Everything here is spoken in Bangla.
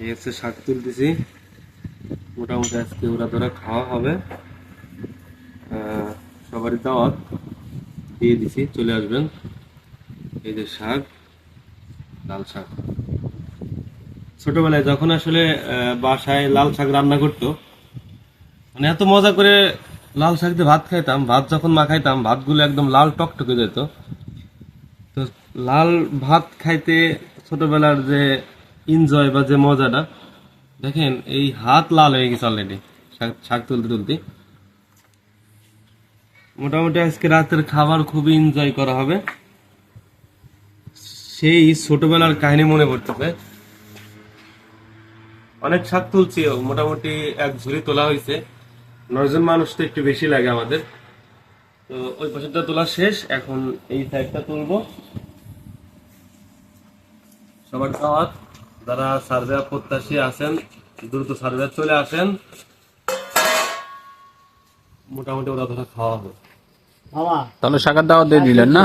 এই হচ্ছে শাক তুলতেছি, মোটামুটি আজকে ওরা ধরা খাওয়া হবে। সবারই দাওয়াত দিয়ে দিছি, চলে আসবেন। এই যে শাক, লাল শাক। ছোটবেলায় যখন আসলে বাসায় লাল শাক রান্না করতো, মানে এত মজা করে লাল শাক দিয়ে ভাত খাইতাম। ভাত যখন মাখাইতাম, ভাতগুলো একদম লাল টকটকে যেত। তো লাল ভাত খাইতে ছোটবেলার যে এনজয় বা যে মজাটা, দেখেন এই হাত লাল হয়ে গেছে অলরেডি শাক তুলতে তুলতে। মোটামুটি আজকে রাতের খাবার খুবই এনজয় করা হবে। সেই ছোটবেলার কাহিনী মনে পড়তেছে। অনেক শাক তুলছি, মোটামুটি এক ঝুড়ি তোলা হয়েছে। 9 জন মানুষ তো একটু বেশি লাগে আমাদের। তো ওই পাশেরটা তোলা শেষ, এখন এই সাইডটা তুলবো। সবার দাওয়াত, যারা সার্ভে প্রত্যাশী আছেন দ্রুত সার্ভে চলে আসেন। মোটামুটি ওরা ধরা খাওয়া হবে। তাহলে শাকের দাওয়াত দিয়ে দিলেন না?